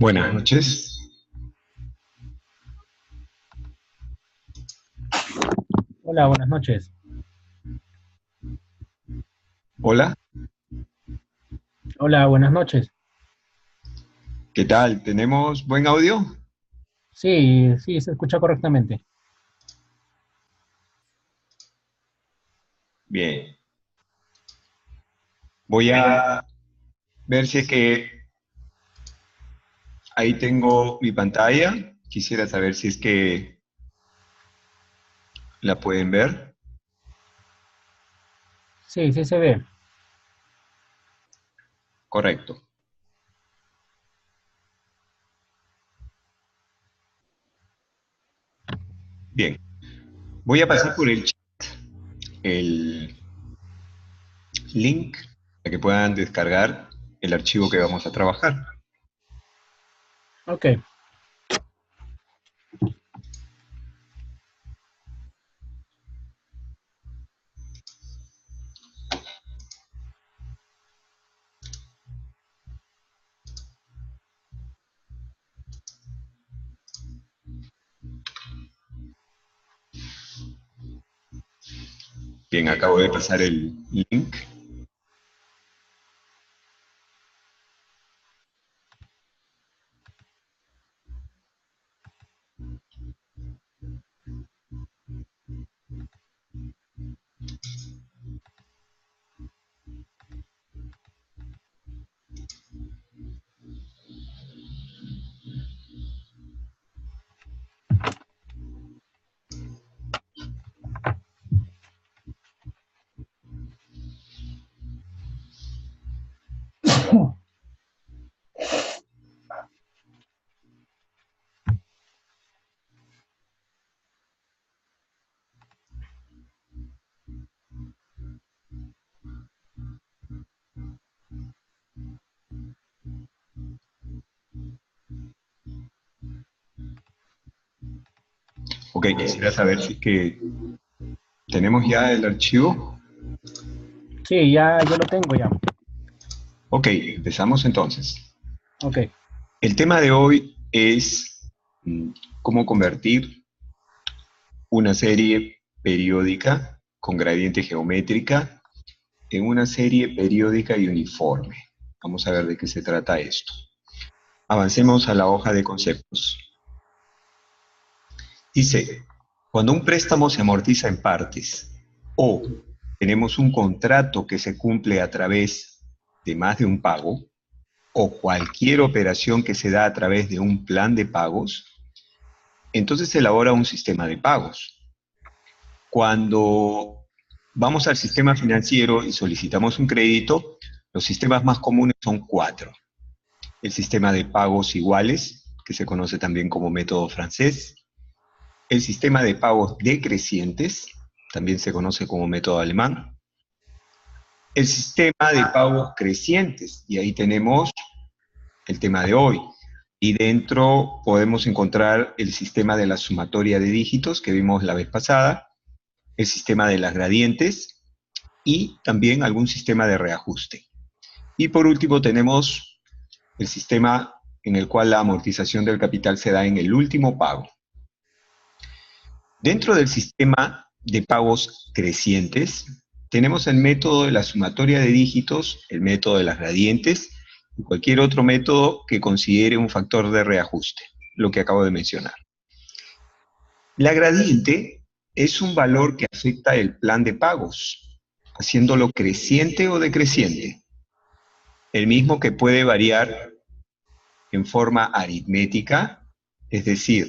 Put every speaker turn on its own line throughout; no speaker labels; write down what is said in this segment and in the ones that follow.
Buenas noches.
Hola, buenas noches.
Hola,
Hola, buenas noches.
¿qué tal? ¿Tenemos buen audio?
Sí, sí, se escucha correctamente.
Bien. Voy a ver si es que ahí tengo mi pantalla. Quisiera saber si es que la pueden ver.
Sí, sí se ve.
Correcto. Bien. Voy a pasar por el chat el link para que puedan descargar el archivo que vamos a trabajar.
Ok.
Bien, acabo de pasar el link. Ok, quisiera saber si es que tenemos ya el archivo.
Sí, ya yo lo tengo ya.
Ok, empezamos entonces.
Ok.
El tema de hoy es cómo convertir una serie periódica con gradiente geométrica en una serie periódica y uniforme. Vamos a ver de qué se trata esto. Avancemos a la hoja de conceptos. Dice, cuando un préstamo se amortiza en partes o tenemos un contrato que se cumple a través de más de un pago o cualquier operación que se da a través de un plan de pagos, entonces se elabora un sistema de pagos. Cuando vamos al sistema financiero y solicitamos un crédito, los sistemas más comunes son cuatro. El sistema de pagos iguales, que se conoce también como método francés. El sistema de pagos decrecientes, también se conoce como método alemán. El sistema de pagos crecientes, y ahí tenemos el tema de hoy. Y dentro podemos encontrar el sistema de la sumatoria de dígitos que vimos la vez pasada, el sistema de las gradientes y también algún sistema de reajuste. Y por último tenemos el sistema en el cual la amortización del capital se da en el último pago. Dentro del sistema de pagos crecientes tenemos el método de la sumatoria de dígitos, el método de las gradientes y cualquier otro método que considere un factor de reajuste, lo que acabo de mencionar. La gradiente es un valor que afecta el plan de pagos, haciéndolo creciente o decreciente, el mismo que puede variar en forma aritmética, es decir,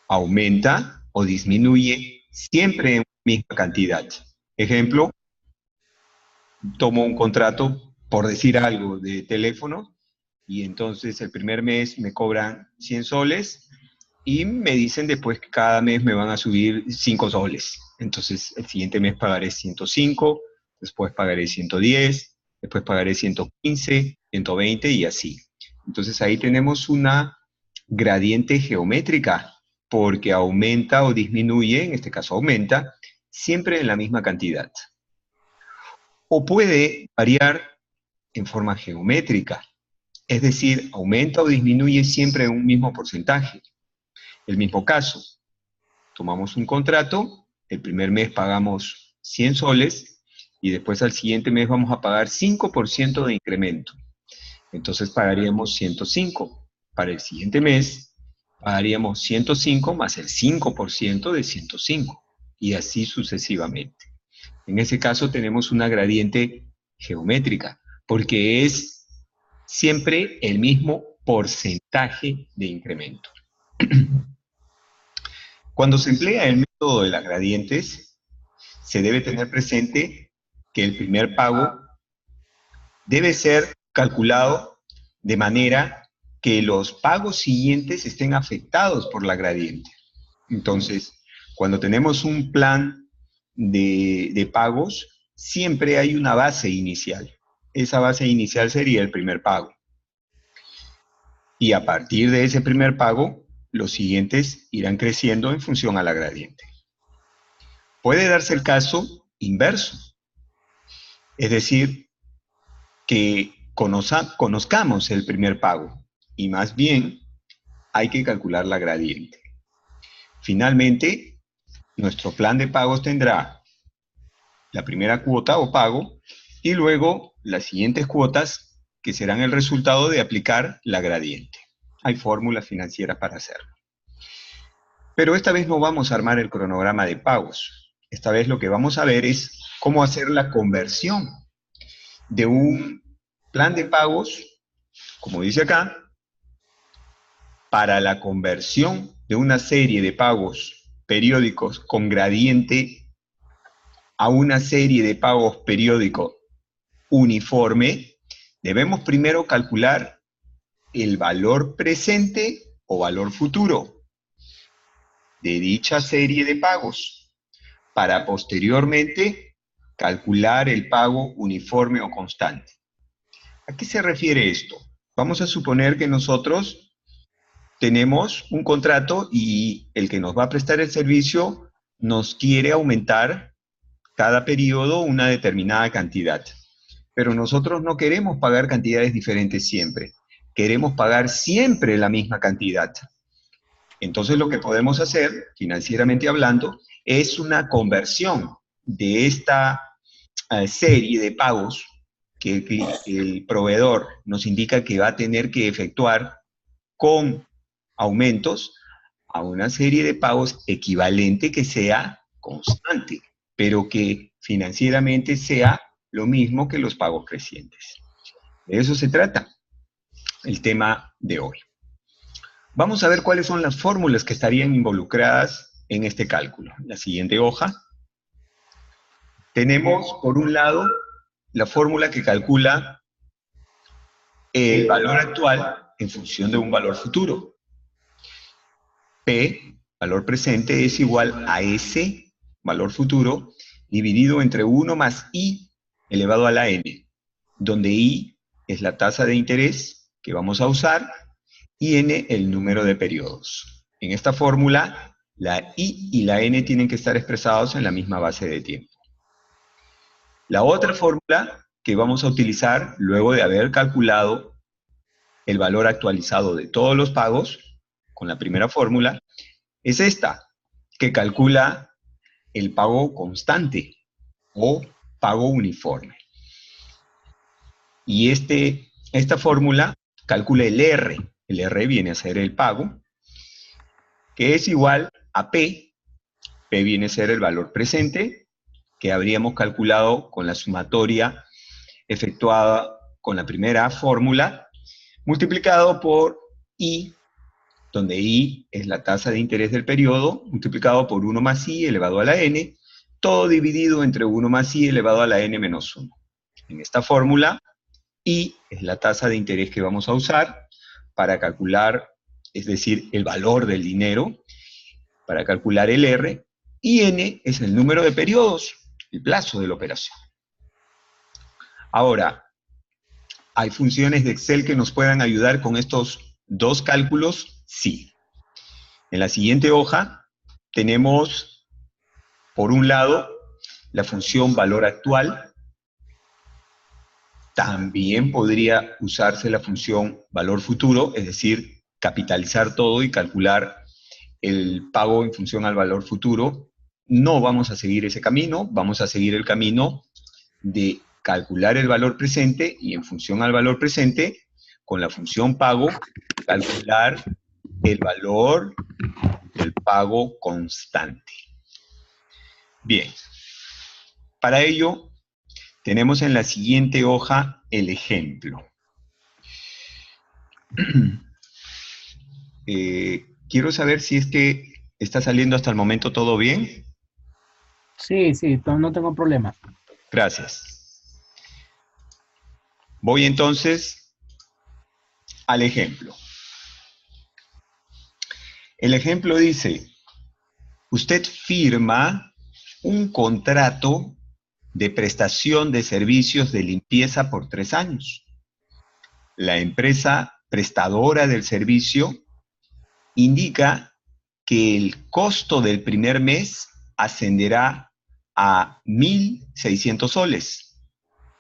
aumenta o disminuye siempre en la misma cantidad. Ejemplo, tomo un contrato, por decir algo, de teléfono, y entonces el primer mes me cobran 100 soles y me dicen después que cada mes me van a subir 5 soles. Entonces el siguiente mes pagaré 105, después pagaré 110, después pagaré 115, 120 y así. Entonces ahí tenemos una gradiente geométrica porque aumenta o disminuye, en este caso aumenta, siempre en la misma cantidad. O puede variar en forma geométrica, es decir, aumenta o disminuye siempre en un mismo porcentaje. El mismo caso, tomamos un contrato, el primer mes pagamos 100 soles y después al siguiente mes vamos a pagar 5% de incremento. Entonces pagaríamos 105. Para el siguiente mes pagaríamos 105 más el 5% de 105 y así sucesivamente. En ese caso tenemos una gradiente geométrica porque es siempre el mismo porcentaje de incremento. Cuando se emplea el método de las gradientes, se debe tener presente que el primer pago debe ser calculado de manera que los pagos siguientes estén afectados por la gradiente. Entonces, cuando tenemos un plan de pagos, siempre hay una base inicial. Esa base inicial sería el primer pago. Y a partir de ese primer pago, los siguientes irán creciendo en función a la gradiente. Puede darse el caso inverso, es decir, que conozcamos el primer pago y más bien hay que calcular la gradiente. Finalmente, nuestro plan de pagos tendrá la primera cuota o pago y luego las siguientes cuotas que serán el resultado de aplicar la gradiente. Hay fórmulas financieras para hacerlo. Pero esta vez no vamos a armar el cronograma de pagos. Esta vez lo que vamos a ver es cómo hacer la conversión de un plan de pagos, como dice acá, para la conversión de una serie de pagos periódicos con gradiente a una serie de pagos periódicos uniforme, debemos primero calcular el valor presente o valor futuro de dicha serie de pagos para posteriormente calcular el pago uniforme o constante. ¿A qué se refiere esto? Vamos a suponer que nosotros tenemos un contrato y el que nos va a prestar el servicio nos quiere aumentar cada periodo una determinada cantidad. Pero nosotros no queremos pagar cantidades diferentes siempre. Queremos pagar siempre la misma cantidad. Entonces lo que podemos hacer, financieramente hablando, es una conversión de esta serie de pagos que el proveedor nos indica que va a tener que efectuar con aumentos a una serie de pagos equivalente que sea constante, pero que financieramente sea lo mismo que los pagos crecientes. De eso se trata el tema de hoy. Vamos a ver cuáles son las fórmulas que estarían involucradas en este cálculo. La siguiente hoja. Tenemos, por un lado, la fórmula que calcula el valor actual en función de un valor futuro. P, valor presente, es igual a S, valor futuro, dividido entre 1 más I elevado a la N, donde I es la tasa de interés que vamos a usar y N el número de periodos. En esta fórmula, la I y la N tienen que estar expresados en la misma base de tiempo. La otra fórmula que vamos a utilizar luego de haber calculado el valor actualizado de todos los pagos, con la primera fórmula, es esta, que calcula el pago constante o pago uniforme. Y este esta fórmula calcula el R. El R viene a ser el pago, que es igual a P. P viene a ser el valor presente, que habríamos calculado con la sumatoria efectuada con la primera fórmula, multiplicado por I, donde I es la tasa de interés del periodo, multiplicado por 1 más I elevado a la n, todo dividido entre 1 más I elevado a la n menos 1. En esta fórmula, I es la tasa de interés que vamos a usar para calcular, es decir, el valor del dinero, para calcular el R, y N es el número de periodos, el plazo de la operación. Ahora, ¿hay funciones de Excel que nos puedan ayudar con estos dos cálculos? Sí. En la siguiente hoja tenemos, por un lado, la función valor actual. También podría usarse la función valor futuro, es decir, capitalizar todo y calcular el pago en función al valor futuro. No vamos a seguir ese camino, vamos a seguir el camino de calcular el valor presente y en función al valor presente, con la función pago, calcular el valor del pago constante. Bien, para ello tenemos en la siguiente hoja el ejemplo. Quiero saber si es que está saliendo hasta el momento todo bien.
Sí, sí, no tengo problema.
Gracias. Voy entonces al ejemplo. El ejemplo dice, usted firma un contrato de prestación de servicios de limpieza por 3 años. La empresa prestadora del servicio indica que el costo del primer mes ascenderá a 1.600 soles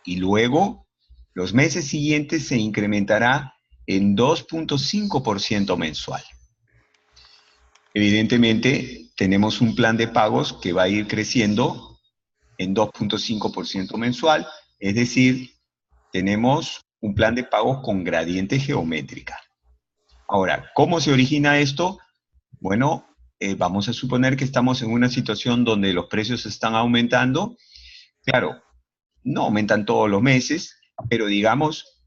y luego los meses siguientes se incrementará en 2.5% mensual. Evidentemente, tenemos un plan de pagos que va a ir creciendo en 2.5% mensual, es decir, tenemos un plan de pagos con gradiente geométrica. Ahora, ¿cómo se origina esto? Bueno, vamos a suponer que estamos en una situación donde los precios están aumentando. Claro, no aumentan todos los meses, pero digamos,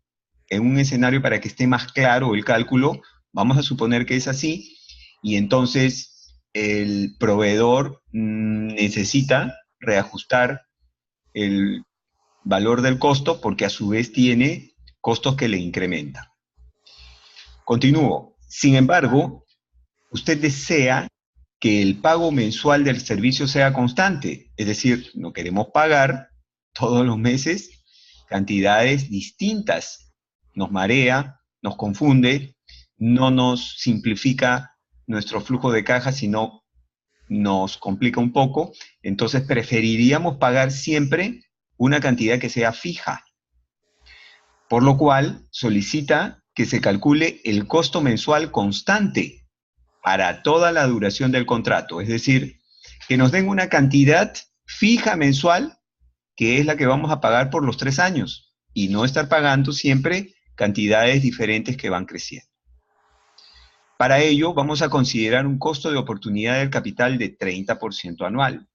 en un escenario para que esté más claro el cálculo, vamos a suponer que es así, y entonces el proveedor necesita reajustar el valor del costo porque a su vez tiene costos que le incrementan. Continúo. Sin embargo, usted desea que el pago mensual del servicio sea constante, es decir, no queremos pagar todos los meses cantidades distintas. Nos marea, nos confunde, no nos simplifica nuestro flujo de caja, sino nos complica un poco. Entonces preferiríamos pagar siempre una cantidad que sea fija, por lo cual solicita que se calcule el costo mensual constante para toda la duración del contrato, es decir, que nos den una cantidad fija mensual, que es la que vamos a pagar por los 3 años, y no estar pagando siempre cantidades diferentes que van creciendo. Para ello, vamos a considerar un costo de oportunidad del capital de 30% anual.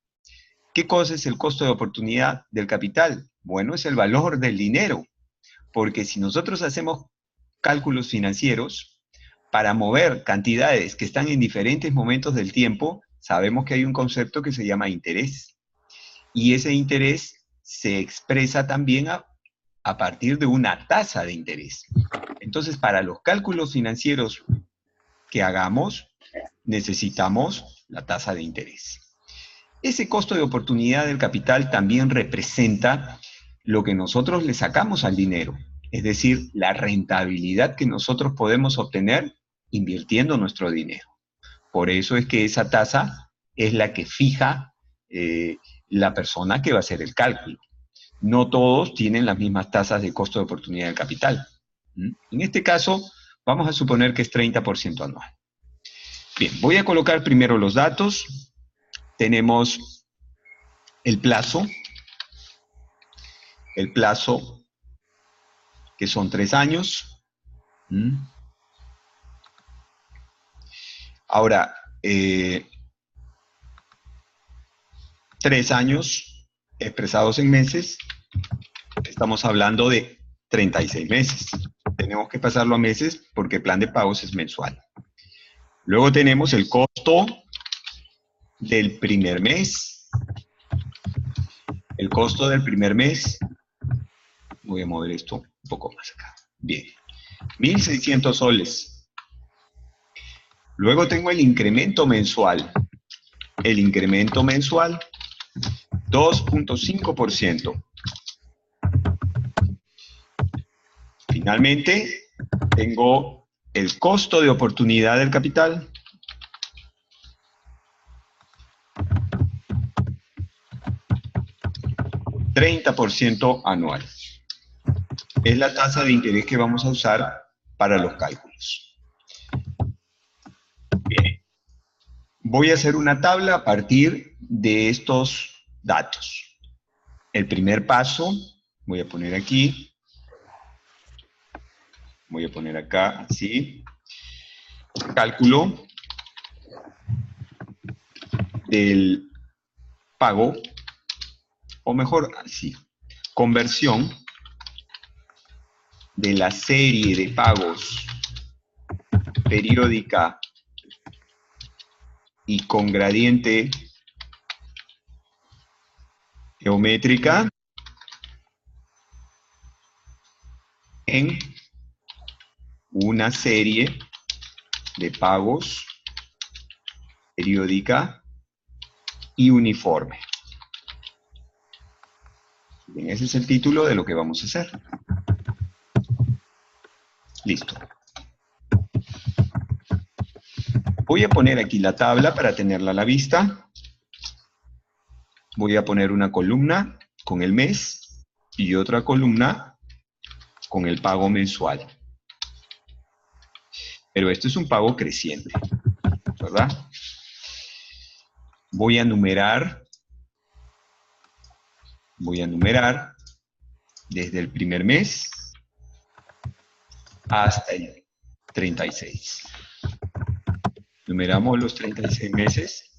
¿Qué cosa es el costo de oportunidad del capital? Bueno, es el valor del dinero, porque si nosotros hacemos cálculos financieros, para mover cantidades que están en diferentes momentos del tiempo, sabemos que hay un concepto que se llama interés. Y ese interés se expresa también a partir de una tasa de interés. Entonces, para los cálculos financieros que hagamos, necesitamos la tasa de interés. Ese costo de oportunidad del capital también representa lo que nosotros le sacamos al dinero, es decir, la rentabilidad que nosotros podemos obtener invirtiendo nuestro dinero. Por eso es que esa tasa es la que fija la persona que va a hacer el cálculo. No todos tienen las mismas tasas de costo de oportunidad del capital. En este caso, vamos a suponer que es 30% anual. Bien, voy a colocar primero los datos. Tenemos el plazo. El plazo que son 3 años. Ahora, 3 años expresados en meses, estamos hablando de 36 meses. Tenemos que pasarlo a meses porque el plan de pagos es mensual. Luego tenemos el costo del primer mes. El costo del primer mes, voy a mover esto un poco más acá. Bien, 1.600 soles. Luego tengo el incremento mensual. El incremento mensual, 2.5%. Finalmente, tengo el costo de oportunidad del capital. $30 anual. Es la tasa de interés que vamos a usar para los cálculos. Bien. Voy a hacer una tabla a partir de estos datos. El primer paso, voy a poner aquí, voy a poner acá, así. Cálculo del pago, o mejor, así. Conversión de la serie de pagos periódica y con gradiente geométrica en una serie de pagos periódica y uniforme. Bien, ese es el título de lo que vamos a hacer. Listo. Voy a poner aquí la tabla para tenerla a la vista. Voy a poner una columna con el mes y otra columna con el pago mensual. Pero esto es un pago creciente, ¿verdad? Voy a numerar desde el primer mes hasta el 36. Numeramos los 36 meses.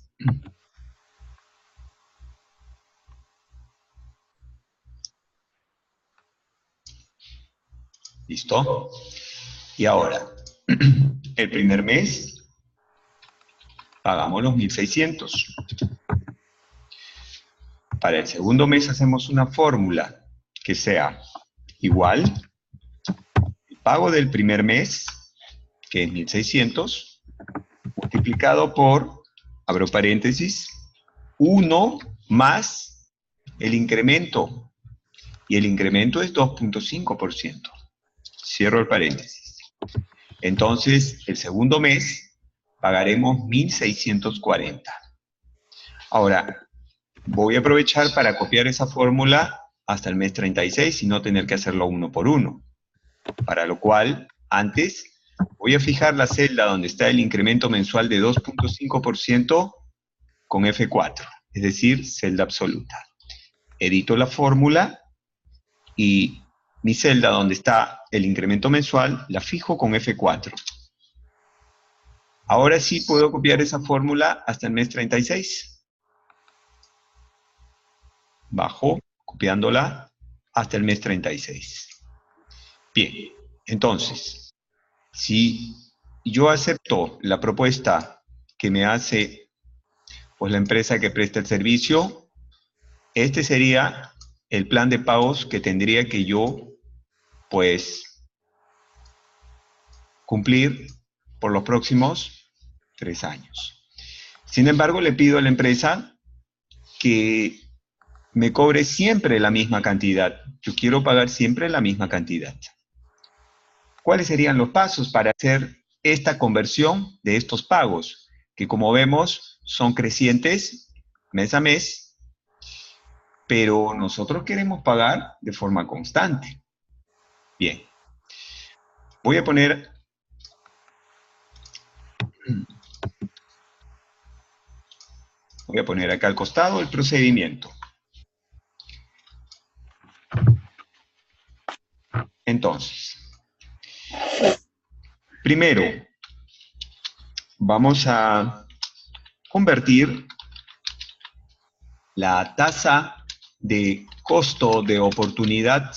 ¿Listo? Y ahora, el primer mes, pagamos los 1.600. Para el segundo mes hacemos una fórmula que sea igual el pago del primer mes, que es 1.600, multiplicado por, abro paréntesis, 1 más el incremento. Y el incremento es 2.5%. Cierro el paréntesis. Entonces, el segundo mes pagaremos 1.640. Ahora, voy a aprovechar para copiar esa fórmula hasta el mes 36 y no tener que hacerlo uno por uno. Para lo cual, antes, voy a fijar la celda donde está el incremento mensual de 2.5% con F4, es decir, celda absoluta. Edito la fórmula y mi celda donde está el incremento mensual la fijo con F4. Ahora sí puedo copiar esa fórmula hasta el mes 36. Bajo, copiándola hasta el mes 36. Bien, entonces, si yo acepto la propuesta que me hace pues, la empresa que presta el servicio, este sería el plan de pagos que tendría que yo, pues, cumplir por los próximos 3 años. Sin embargo, le pido a la empresa que me cobre siempre la misma cantidad. Yo quiero pagar siempre la misma cantidad. ¿Cuáles serían los pasos para hacer esta conversión de estos pagos? Que como vemos son crecientes mes a mes, pero nosotros queremos pagar de forma constante. Bien. Voy a poner acá al costado el procedimiento. Entonces, primero, vamos a convertir la tasa de costo de oportunidad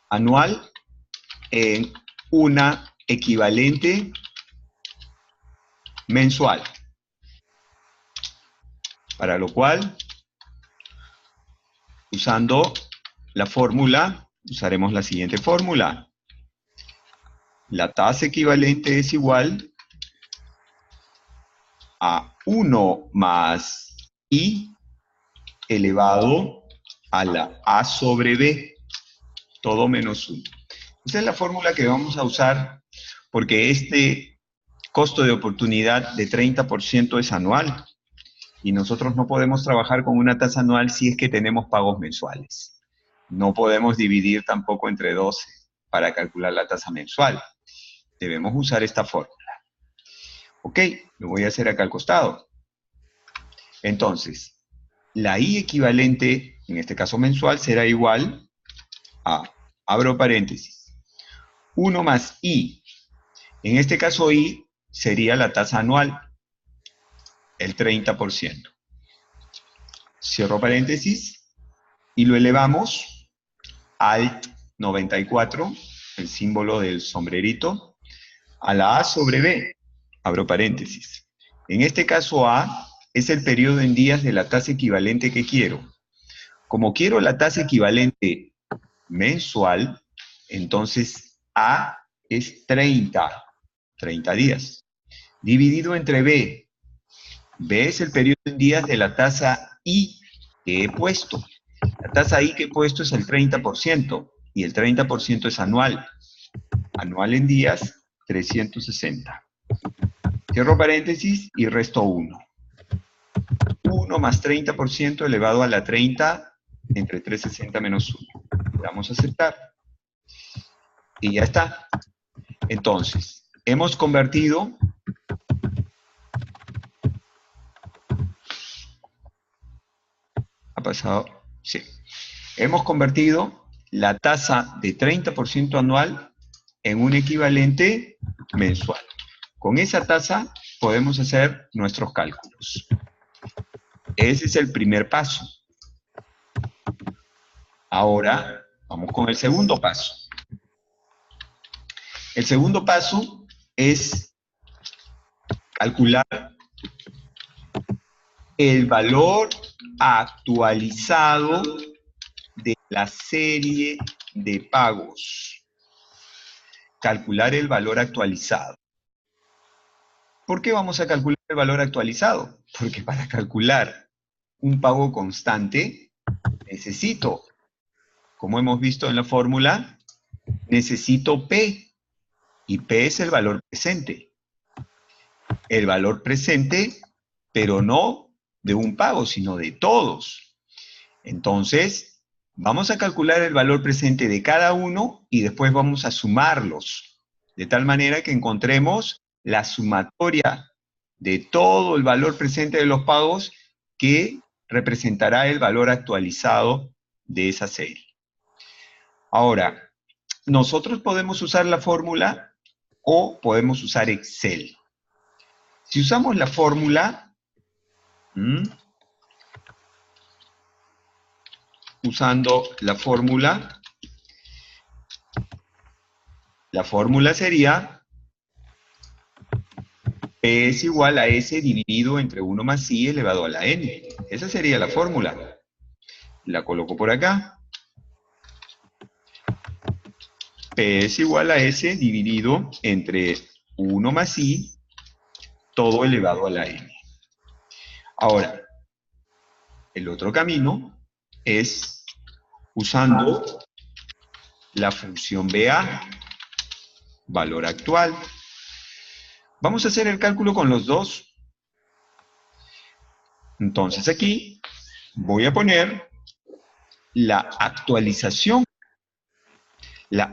anual en una equivalente mensual. Para lo cual, usando la fórmula, usaremos la siguiente fórmula. La tasa equivalente es igual a 1 más I elevado a la A sobre B, todo menos 1. Esa es la fórmula que vamos a usar porque este costo de oportunidad de 30% es anual y nosotros no podemos trabajar con una tasa anual si es que tenemos pagos mensuales. No podemos dividir tampoco entre 12 para calcular la tasa mensual. Debemos usar esta fórmula. Ok, lo voy a hacer acá al costado. Entonces, la I equivalente, en este caso mensual, será igual a, abro paréntesis, 1 más I. En este caso I sería la tasa anual, el 30%. Cierro paréntesis y lo elevamos al 94, el símbolo del sombrerito, a la A sobre B, abro paréntesis. En este caso A es el periodo en días de la tasa equivalente que quiero. Como quiero la tasa equivalente mensual, entonces A es 30 días, dividido entre B. B es el periodo en días de la tasa I que he puesto. La tasa I que he puesto es el 30%, y el 30% es anual. Anual en días, 360. Cierro paréntesis y resto 1. 1 más 30% elevado a la 30 entre 360 menos 1. Le damos a aceptar. Y ya está. Entonces, hemos convertido ¿ha pasado? Sí. Hemos convertido la tasa de 30% anual en un equivalente mensual. Con esa tasa podemos hacer nuestros cálculos. Ese es el primer paso. Ahora vamos con el segundo paso. El segundo paso es calcular el valor actualizado de la serie de pagos. Calcular el valor actualizado. ¿Por qué vamos a calcular el valor actualizado? Porque para calcular un pago constante necesito, como hemos visto en la fórmula, necesito P, y P es el valor presente. El valor presente, pero no de un pago, sino de todos. Entonces, vamos a calcular el valor presente de cada uno y después vamos a sumarlos, de tal manera que encontremos la sumatoria de todo el valor presente de los pagos que representará el valor actualizado de esa serie. Ahora, nosotros podemos usar la fórmula o podemos usar Excel. Si usamos la fórmula, usando la fórmula sería P es igual a S dividido entre 1 más I elevado a la N. Esa sería la fórmula. La coloco por acá. P es igual a S dividido entre 1 más I, todo elevado a la N. Ahora, el otro camino es usando la función BA, valor actual. Vamos a hacer el cálculo con los dos. Entonces aquí voy a poner la actualización. La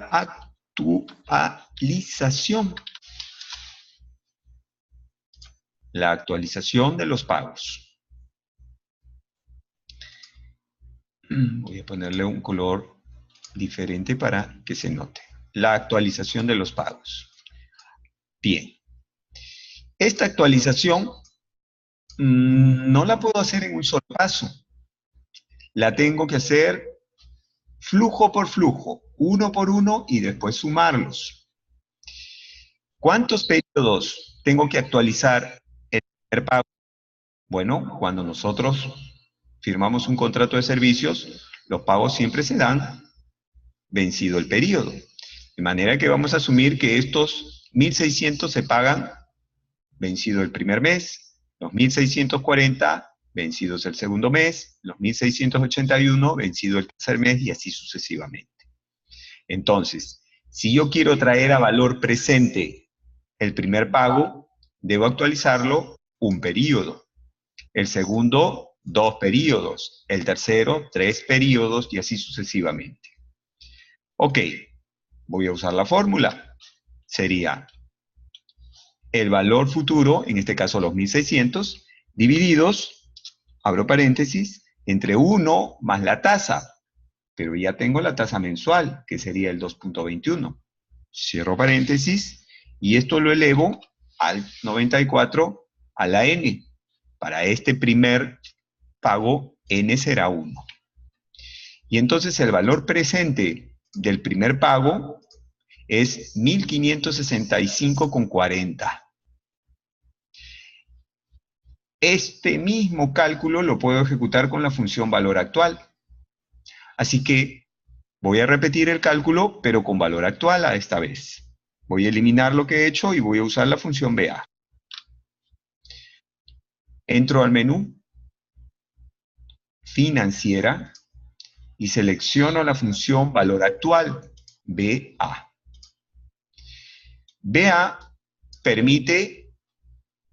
actualización de los pagos. Voy a ponerle un color diferente para que se note. La actualización de los pagos. Bien. Esta actualización no la puedo hacer en un solo paso. La tengo que hacer flujo por flujo, uno por uno y después sumarlos. ¿Cuántos periodos tengo que actualizar el primer pago? Bueno, cuando nosotros firmamos un contrato de servicios, los pagos siempre se dan vencido el periodo. De manera que vamos a asumir que estos 1.600 se pagan vencido el primer mes, los 1.640 vencidos el segundo mes, los 1.681 vencido el tercer mes y así sucesivamente. Entonces, si yo quiero traer a valor presente el primer pago, debo actualizarlo un periodo. El segundo, 2 periodos. El tercero, 3 periodos y así sucesivamente. Ok, voy a usar la fórmula. Sería el valor futuro, en este caso los 1.600, divididos, abro paréntesis, entre 1 más la tasa. Pero ya tengo la tasa mensual, que sería el 2.21. Cierro paréntesis, y esto lo elevo al 94 a la n. Para este primer pago, n será 1. Y entonces el valor presente del primer pago es 1.565,40. Este mismo cálculo lo puedo ejecutar con la función valor actual. Así que voy a repetir el cálculo, pero con valor actual a esta vez. Voy a eliminar lo que he hecho y voy a usar la función BA. Entro al menú, financiera, y selecciono la función valor actual, BA. BA permite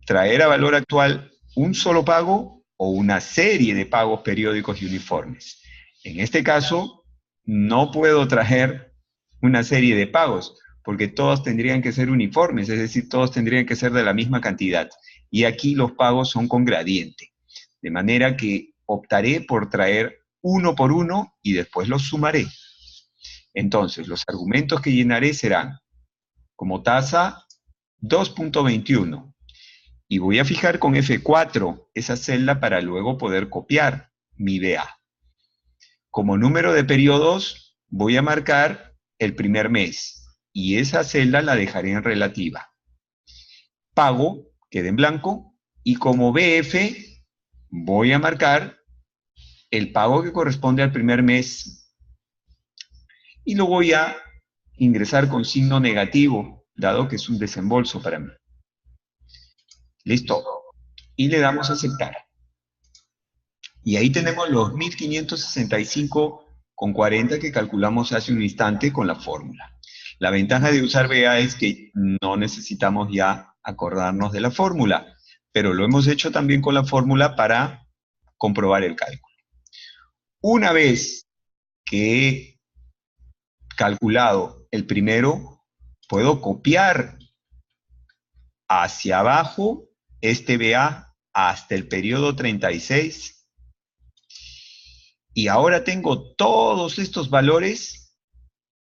traer a valor actual un solo pago o una serie de pagos periódicos y uniformes. En este caso, no puedo traer una serie de pagos, porque todos tendrían que ser uniformes, es decir, todos tendrían que ser de la misma cantidad. Y aquí los pagos son con gradiente. De manera que optaré por traer uno por uno y después los sumaré. Entonces, los argumentos que llenaré serán, como tasa, 2.21. Y voy a fijar con F4 esa celda para luego poder copiar mi BA. Como número de periodos, voy a marcar el primer mes. Y esa celda la dejaré en relativa. Pago, queda en blanco. Y como BF, voy a marcar el pago que corresponde al primer mes. Y lo voy a ingresar con signo negativo, dado que es un desembolso para mí. Listo. Y le damos a aceptar. Y ahí tenemos los 1.565,40 que calculamos hace un instante con la fórmula. La ventaja de usar BA es que no necesitamos ya acordarnos de la fórmula, pero lo hemos hecho también con la fórmula para comprobar el cálculo. Una vez que he calculado el primero, puedo copiar hacia abajo este BA hasta el periodo 36. Y ahora tengo todos estos valores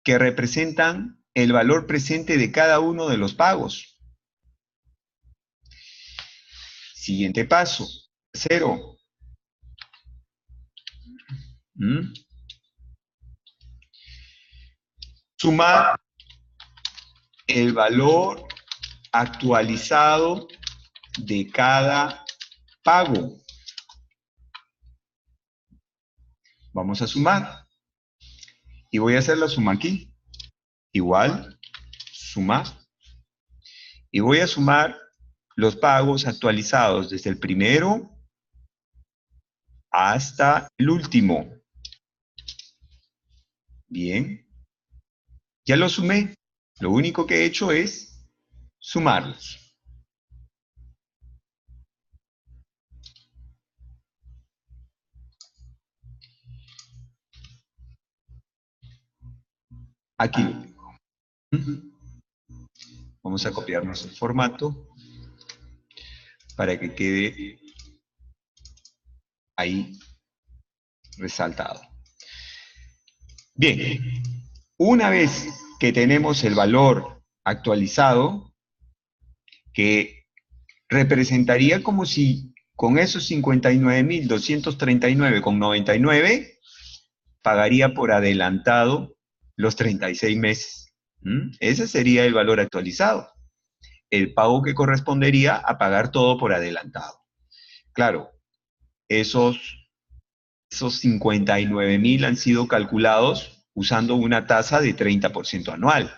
que representan el valor presente de cada uno de los pagos. Siguiente paso, 0. Sumar el valor actualizado de cada pago. Vamos a sumar. Y voy a hacer la suma aquí. Igual, sumar. Y voy a sumar los pagos actualizados desde el primero hasta el último. Bien. Ya lo sumé. Lo único que he hecho es sumarlos. Aquí lo tengo. Vamos a copiarnos el formato para que quede ahí resaltado. Bien, una vez que tenemos el valor actualizado, que representaría como si con esos 59.239,99 pagaría por adelantado los 36 meses. Ese sería el valor actualizado, el pago que correspondería a pagar todo por adelantado. Claro, esos 59.000 han sido calculados usando una tasa de 30% anual.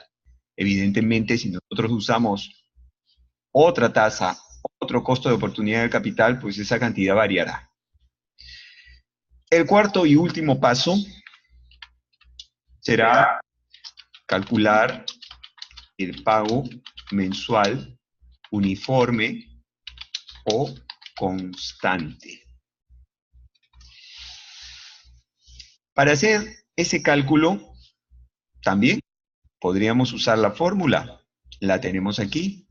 Evidentemente, si nosotros usamos otra tasa, otro costo de oportunidad de capital, pues esa cantidad variará. El cuarto y último paso será calcular el pago mensual uniforme o constante. Para hacer ese cálculo, también podríamos usar la fórmula. La tenemos aquí.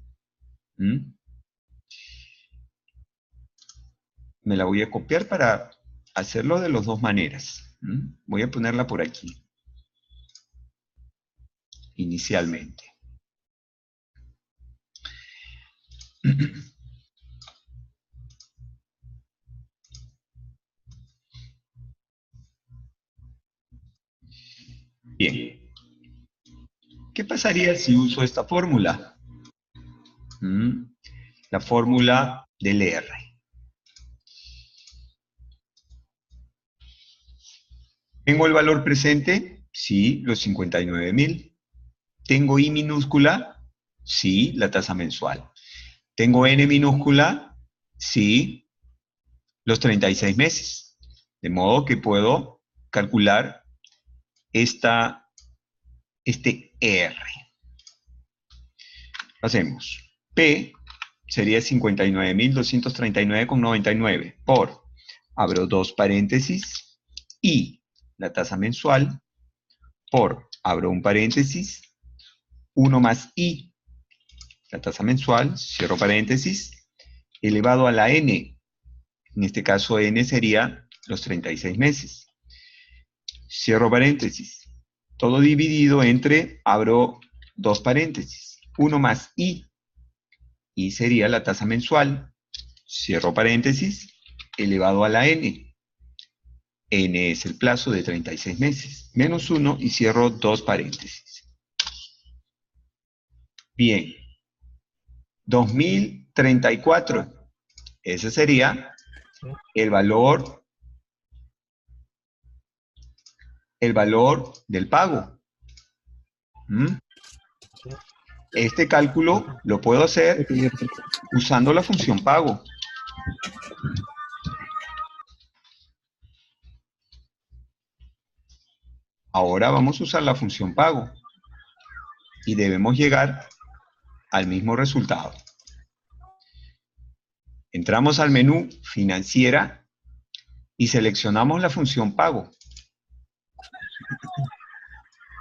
Me la voy a copiar para hacerlo de las dos maneras. Voy a ponerla por aquí, inicialmente. Bien. ¿Qué pasaría si uso esta fórmula? La fórmula del R. ¿Tengo el valor presente? Sí, los 59.000. ¿Tengo I minúscula? Sí, la tasa mensual. ¿Tengo N minúscula? Sí, los 36 meses. De modo que puedo calcular este R. Hacemos. P sería 59.239,99 por, abro dos paréntesis, I, la tasa mensual, por, abro un paréntesis, 1 más I, la tasa mensual, cierro paréntesis, elevado a la N. En este caso N sería los 36 meses. Cierro paréntesis. Todo dividido entre, abro dos paréntesis, 1 más I. I sería la tasa mensual. Cierro paréntesis, elevado a la N. N es el plazo de 36 meses. Menos 1 y cierro dos paréntesis. Bien. 2034. Ese sería el valor del pago. Este cálculo lo puedo hacer usando la función pago. Ahora vamos a usar la función pago y debemos llegar al mismo resultado. Entramos al menú Financiera y seleccionamos la función pago.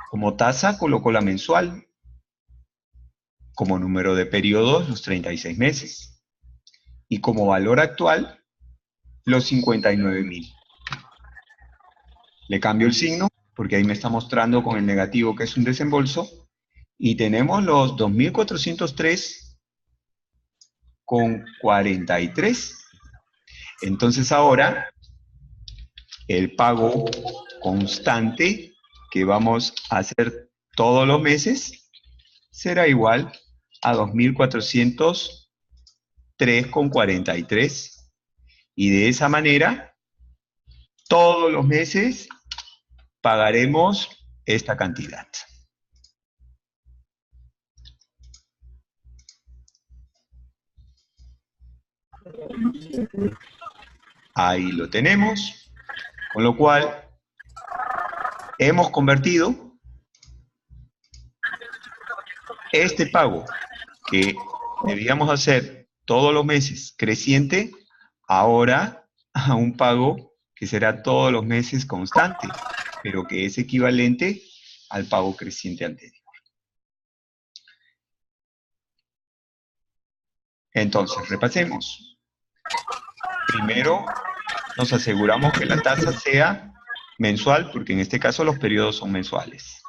Como tasa coloco la mensual. Como número de periodos, los 36 meses. Y como valor actual, los 59.000. Le cambio el signo, porque ahí me está mostrando con el negativo que es un desembolso. Y tenemos los 2.403,43. Entonces ahora, el pago constante que vamos a hacer todos los meses será igual a 2.403,43. Y de esa manera, todos los meses pagaremos esta cantidad. Ahí lo tenemos, con lo cual hemos convertido este pago que debíamos hacer todos los meses creciente, ahora a un pago que será todos los meses constante, pero que es equivalente al pago creciente anterior. Entonces, repasemos. Primero, nos aseguramos que la tasa sea mensual, porque en este caso los periodos son mensuales.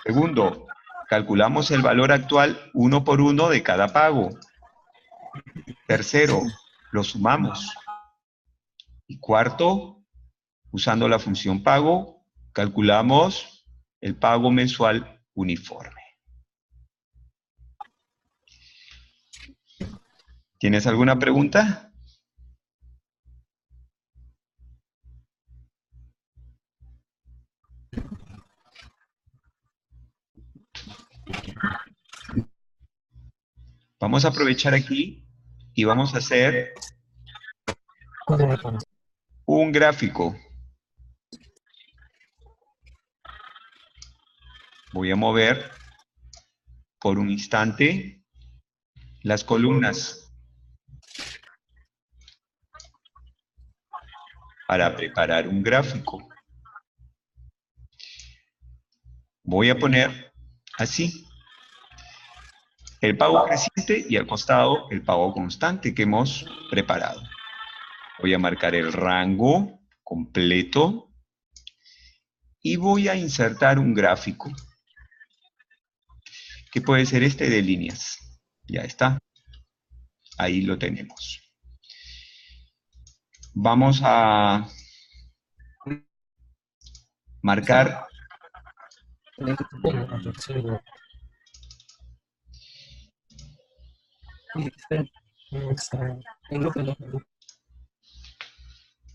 Segundo, calculamos el valor actual uno por uno de cada pago. Tercero, lo sumamos. Y cuarto, usando la función pago, calculamos el pago mensual uniforme. ¿Tienes alguna pregunta? Vamos a aprovechar aquí y vamos a hacer un gráfico. Voy a mover por un instante las columnas para preparar un gráfico. Voy a poner así el pago creciente y al costado el pago constante que hemos preparado. Voy a marcar el rango completo y voy a insertar un gráfico, que puede ser este de líneas. Ya está. Ahí lo tenemos. Vamos a marcar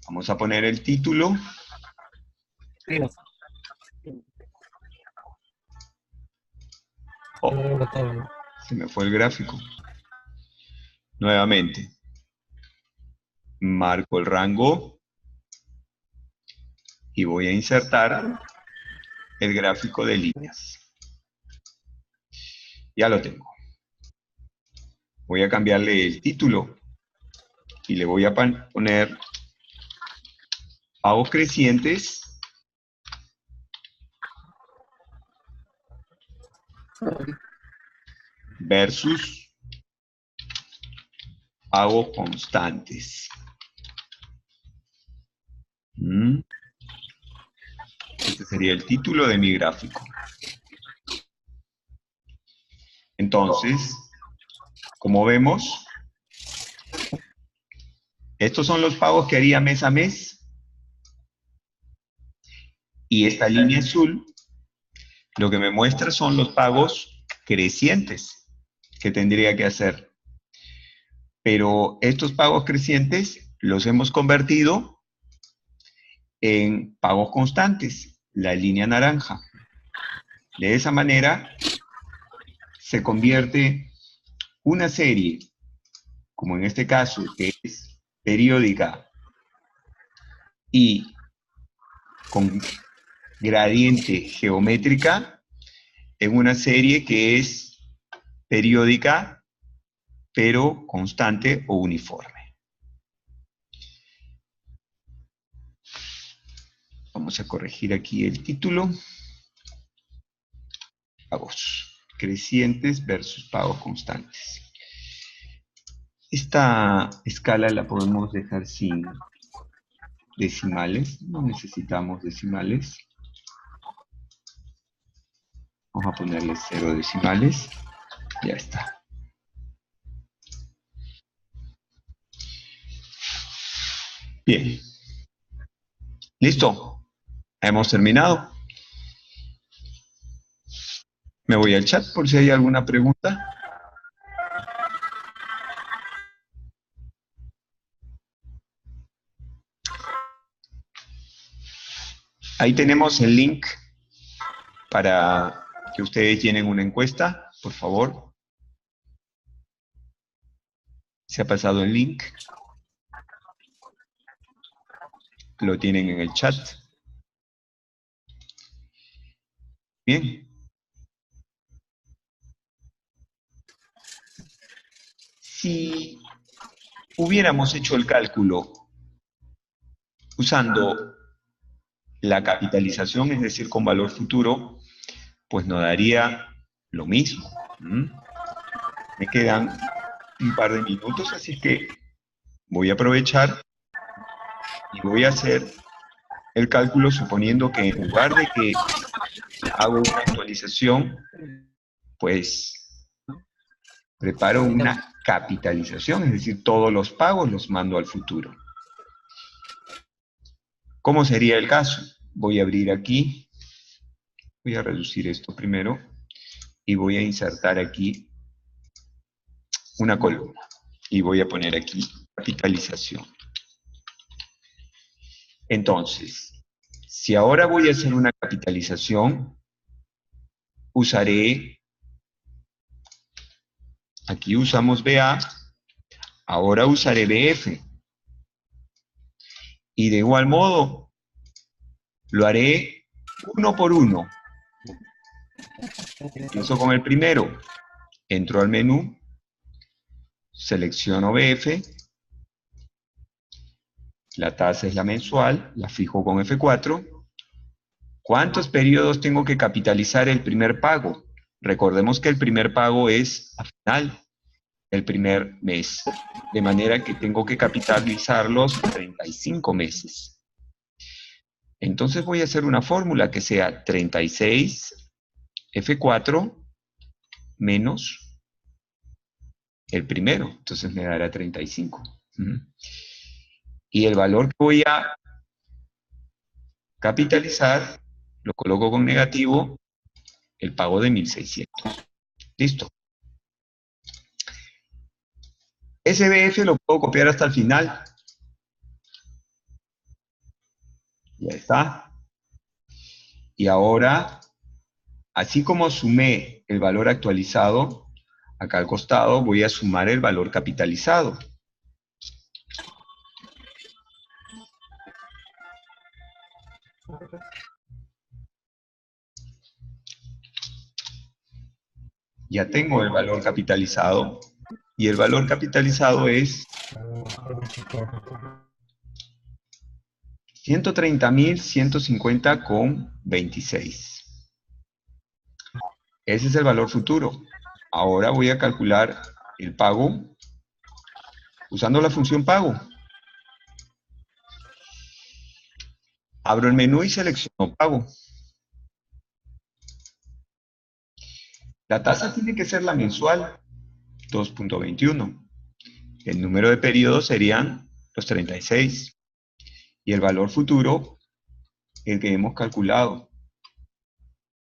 vamos a poner el título. Oh, se me fue el gráfico. Nuevamente. Marco el rango y voy a insertar el gráfico de líneas. Ya lo tengo. Voy a cambiarle el título y le voy a poner pagos crecientes versus pagos constantes. Este sería el título de mi gráfico. Entonces, como vemos, estos son los pagos que haría mes a mes. Y esta línea azul, lo que me muestra son los pagos crecientes que tendría que hacer. Pero estos pagos crecientes los hemos convertido en pagos constantes, la línea naranja. De esa manera se convierte una serie, como en este caso, que es periódica y con gradiente geométrica, en una serie que es periódica, pero constante o uniforme. Vamos a corregir aquí el título. Pagos crecientes versus pagos constantes. Esta escala la podemos dejar sin decimales, no necesitamos decimales. Vamos a ponerle 0 decimales. Ya está. Bien. ¿Listo? Hemos terminado. Me voy al chat por si hay alguna pregunta. Ahí tenemos el link para que ustedes llenen una encuesta, por favor. Se ha pasado el link. Lo tienen en el chat. Bien. Si hubiéramos hecho el cálculo usando la capitalización, es decir, con valor futuro, pues nos daría lo mismo. Me quedan un par de minutos, así que voy a aprovechar y voy a hacer el cálculo suponiendo que en lugar de que hago una actualización, pues preparo una capitalización, es decir, todos los pagos los mando al futuro. ¿Cómo sería el caso? Voy a abrir aquí, voy a reducir esto primero, y voy a insertar aquí una columna. Y voy a poner aquí capitalización. Entonces, si ahora voy a hacer una capitalización, usaré, aquí usamos BA, ahora usaré BF. Y de igual modo, lo haré uno por uno. Empiezo con el primero. Entro al menú, selecciono BF, la tasa es la mensual, la fijo con F4. ¿Cuántos periodos tengo que capitalizar el primer pago? Recordemos que el primer pago es a final del primer mes, de manera que tengo que capitalizarlos 35 meses. Entonces voy a hacer una fórmula que sea 36 F4 menos el primero, entonces me dará 35. Y el valor que voy a capitalizar, lo coloco con negativo, el pago de 1.600. Listo. SBF lo puedo copiar hasta el final. Ya está. Y ahora, así como sumé el valor actualizado, acá al costado voy a sumar el valor capitalizado. Ya tengo el valor capitalizado. Y el valor capitalizado es 130.150,26. Ese es el valor futuro. Ahora voy a calcular el pago usando la función pago. Abro el menú y selecciono pago. La tasa tiene que ser la mensual, 2.21. El número de periodos serían los 36. Y el valor futuro, el que hemos calculado,